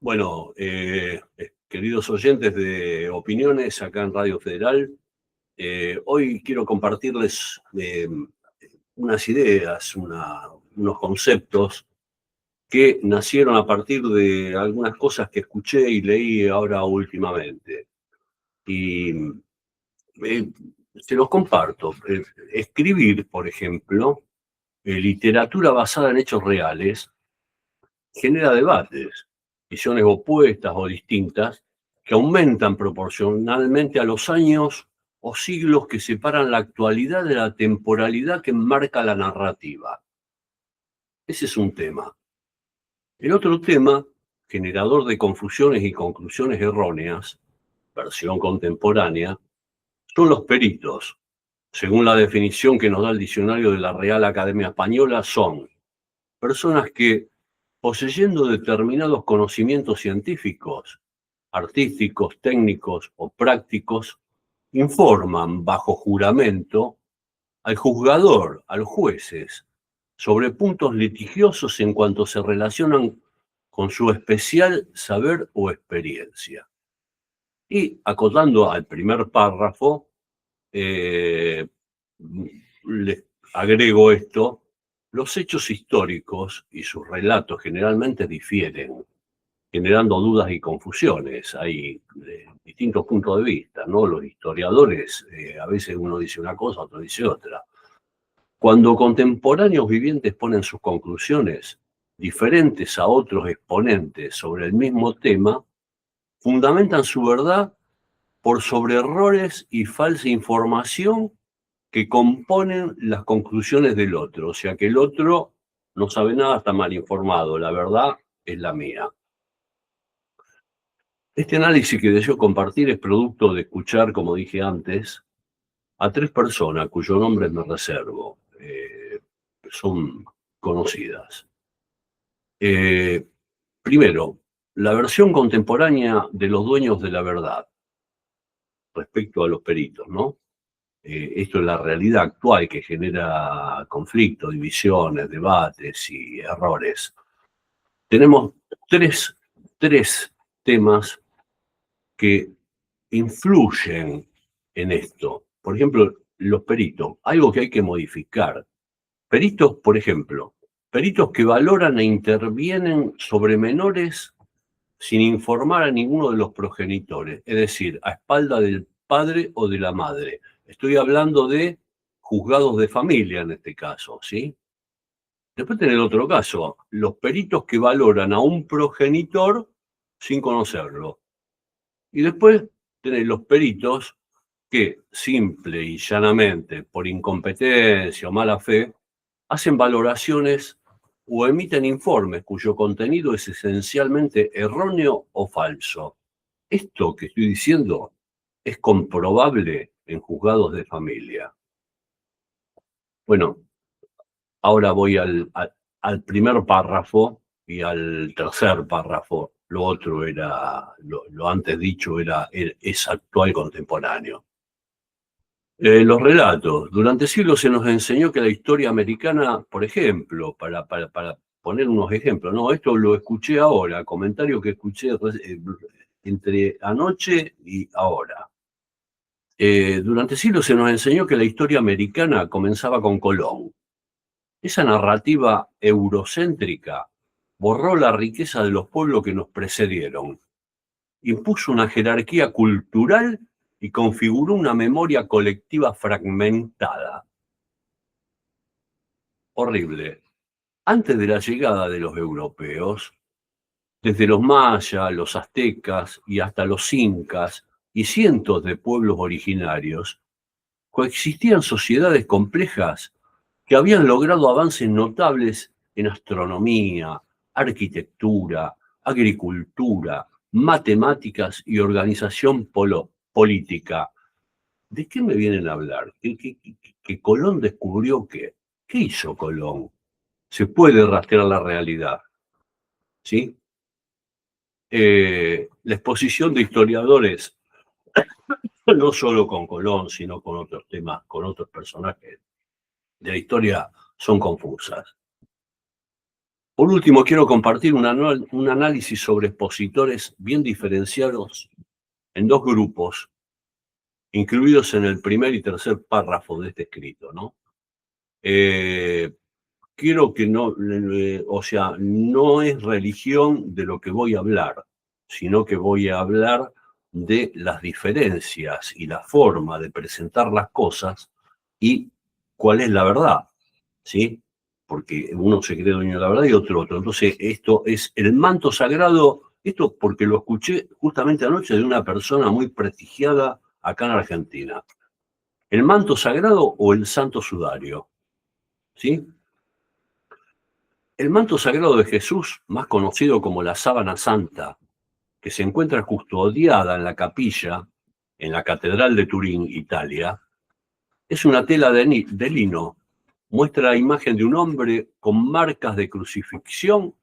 Bueno, queridos oyentes de Opiniones acá en Radio Federal, hoy quiero compartirles unas ideas, unos conceptos que nacieron a partir de algunas cosas que escuché y leí ahora últimamente. Y se los comparto. Escribir, por ejemplo, literatura basada en hechos reales, genera debates, visiones opuestas o distintas, que aumentan proporcionalmente a los años o siglos que separan la actualidad de la temporalidad que enmarca la narrativa. Ese es un tema. El otro tema, generador de confusiones y conclusiones erróneas, versión contemporánea, son los peritos. Según la definición que nos da el diccionario de la Real Academia Española, son personas que, poseyendo determinados conocimientos científicos, artísticos, técnicos o prácticos, informan bajo juramento al juzgador, a los jueces, sobre puntos litigiosos en cuanto se relacionan con su especial saber o experiencia. Y acotando al primer párrafo, les agrego esto: los hechos históricos y sus relatos generalmente difieren, generando dudas y confusiones. Hay distintos puntos de vista, ¿no? Los historiadores, a veces uno dice una cosa, otro dice otra. Cuando contemporáneos vivientes ponen sus conclusiones diferentes a otros exponentes sobre el mismo tema, fundamentan su verdad por sobre errores y falsa información que componen las conclusiones del otro. O sea que el otro no sabe nada, está mal informado. La verdad es la mía. Este análisis que deseo compartir es producto de escuchar, como dije antes, a tres personas cuyo nombre me reservo. Son conocidas. Primero, la versión contemporánea de los dueños de la verdad respecto a los peritos, ¿no? Esto es la realidad actual que genera conflictos, divisiones, debates y errores. Tenemos tres temas que influyen en esto. Por ejemplo, los peritos, algo que hay que modificar. Peritos, por ejemplo, peritos que valoran e intervienen sobre menores sin informar a ninguno de los progenitores, es decir, a espalda del padre o de la madre. Estoy hablando de juzgados de familia en este caso, ¿sí? Después tenés el otro caso, los peritos que valoran a un progenitor sin conocerlo. Y después tenés los peritos que, simple y llanamente, por incompetencia o mala fe, hacen valoraciones o emiten informes cuyo contenido es esencialmente erróneo o falso. Esto que estoy diciendo es comprobable en juzgados de familia. Bueno, ahora voy al primer párrafo y al tercer párrafo. Lo otro era, lo antes dicho, es actual contemporáneo. Los relatos. Durante siglos se nos enseñó que la historia americana, por ejemplo, para poner unos ejemplos, no, esto lo escuché ahora, comentario que escuché entre anoche y ahora. Durante siglos se nos enseñó que la historia americana comenzaba con Colón. Esa narrativa eurocéntrica borró la riqueza de los pueblos que nos precedieron, impuso una jerarquía cultural y configuró una memoria colectiva fragmentada. Horrible. Antes de la llegada de los europeos, desde los mayas, los aztecas y hasta los incas y cientos de pueblos originarios, coexistían sociedades complejas que habían logrado avances notables en astronomía, arquitectura, agricultura, matemáticas y organización política. ¿De qué me vienen a hablar? ¿Que Colón descubrió qué? ¿Qué hizo Colón? Se puede rastrear la realidad, ¿sí? La exposición de historiadores, no solo con Colón, sino con otros temas, con otros personajes de la historia, son confusas. Por último, quiero compartir un análisis sobre expositores bien diferenciados en dos grupos, incluidos en el primer y tercer párrafo de este escrito, ¿no? Quiero que no, o sea, no es religión de lo que voy a hablar, sino que voy a hablar de las diferencias y la forma de presentar las cosas y cuál es la verdad, ¿sí? Porque uno se cree dueño de la verdad y otro. Entonces, esto es el manto sagrado, esto porque lo escuché justamente anoche de una persona muy prestigiada acá en Argentina. ¿El manto sagrado o el santo sudario? ¿Sí? El manto sagrado de Jesús, más conocido como la sábana santa, que se encuentra custodiada en la capilla en la Catedral de Turín, Italia, es una tela de lino. Muestra la imagen de un hombre con marcas de crucifixión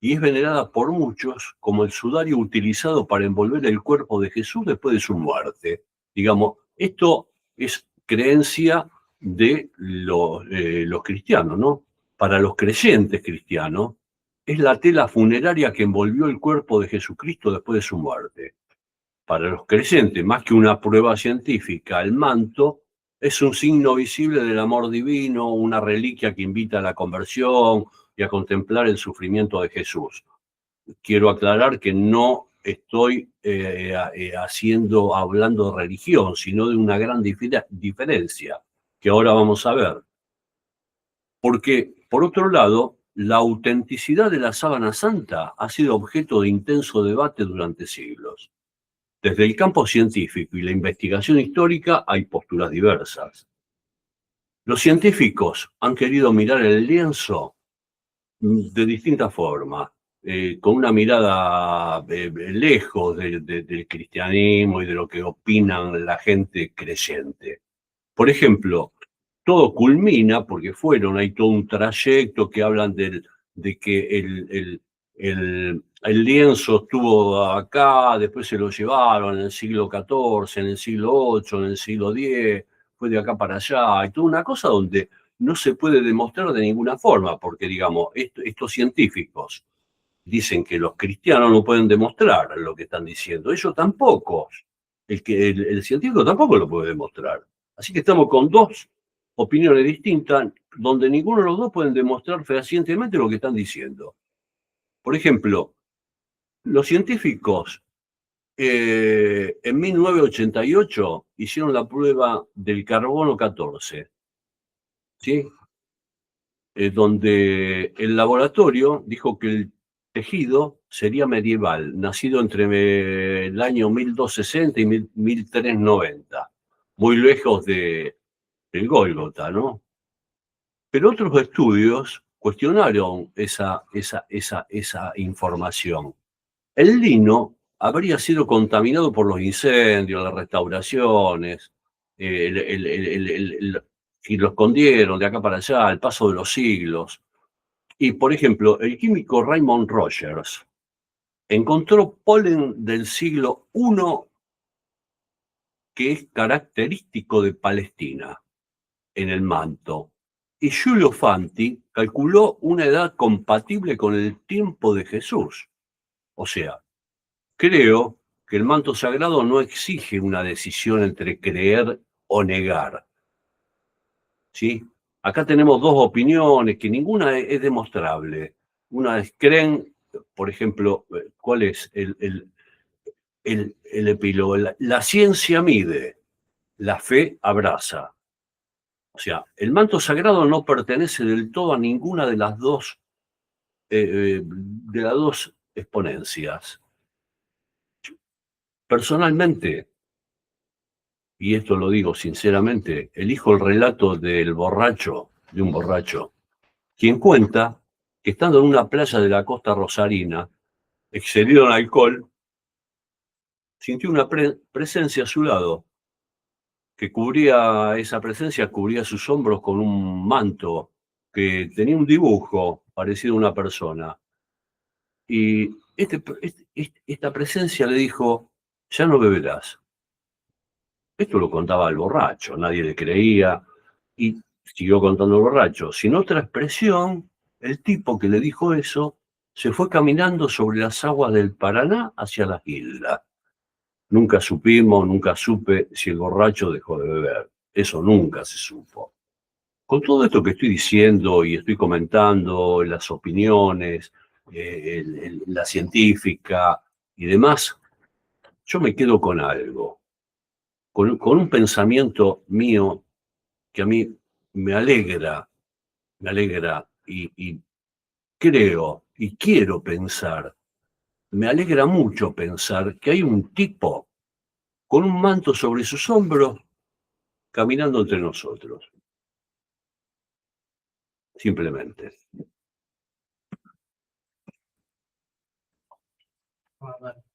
y es venerada por muchos como el sudario utilizado para envolver el cuerpo de Jesús después de su muerte. Digamos, esto es creencia de los cristianos, ¿no? Para los creyentes cristianos, es la tela funeraria que envolvió el cuerpo de Jesucristo después de su muerte. Para los creyentes, más que una prueba científica, el manto es un signo visible del amor divino, una reliquia que invita a la conversión y a contemplar el sufrimiento de Jesús. Quiero aclarar que no estoy hablando de religión, sino de una gran diferencia que ahora vamos a ver. Porque, por otro lado, la autenticidad de la sábana santa ha sido objeto de intenso debate durante siglos. Desde el campo científico y la investigación histórica hay posturas diversas. Los científicos han querido mirar el lienzo de distintas formas, con una mirada lejos del cristianismo y de lo que opinan la gente creyente. Por ejemplo, todo culmina, porque hay todo un trayecto que hablan de que el lienzo estuvo acá, después se lo llevaron en el siglo XIV, en el siglo VIII, en el siglo X, fue de acá para allá, y toda una cosa donde no se puede demostrar de ninguna forma, porque digamos, estos científicos dicen que los cristianos no pueden demostrar lo que están diciendo, ellos tampoco, el científico tampoco lo puede demostrar. Así que estamos con dos opiniones distintas, donde ninguno de los dos pueden demostrar fehacientemente lo que están diciendo. Por ejemplo, los científicos en 1988 hicieron la prueba del carbono 14, ¿sí? Donde el laboratorio dijo que el tejido sería medieval, nacido entre el año 1260 y 1390, muy lejos del Gólgota, ¿no? Pero otros estudios cuestionaron esa información. El lino habría sido contaminado por los incendios, las restauraciones, y lo escondieron de acá para allá, el paso de los siglos. Y, por ejemplo, el químico Raymond Rogers encontró polen del siglo I que es característico de Palestina en el manto. Y Giulio Fanti calculó una edad compatible con el tiempo de Jesús. O sea, creo que el manto sagrado no exige una decisión entre creer o negar. ¿Sí? Acá tenemos dos opiniones que ninguna es demostrable. Una es creen, por ejemplo, ¿cuál es el epílogo? La ciencia mide, la fe abraza. O sea, el manto sagrado no pertenece del todo a ninguna de las dos exponencias. Personalmente, y esto lo digo sinceramente, elijo el relato de un borracho, quien cuenta que estando en una playa de la costa rosarina, excedido en alcohol, sintió una presencia a su lado, que esa presencia cubría sus hombros con un manto que tenía un dibujo parecido a una persona. Y esta presencia le dijo, ya no beberás. Esto lo contaba el borracho, nadie le creía, y siguió contando el borracho, sin otra expresión el tipo que le dijo eso se fue caminando sobre las aguas del Paraná hacia las islas. Nunca supimos, nunca supe si el borracho dejó de beber. Eso nunca se supo. Con todo esto que estoy diciendo y estoy comentando, las opiniones, la científica y demás, yo me quedo con algo, con un pensamiento mío que a mí me alegra y creo y quiero pensar, me alegra mucho pensar que hay un tipo con un manto sobre sus hombros caminando entre nosotros, simplemente. Ah, vale.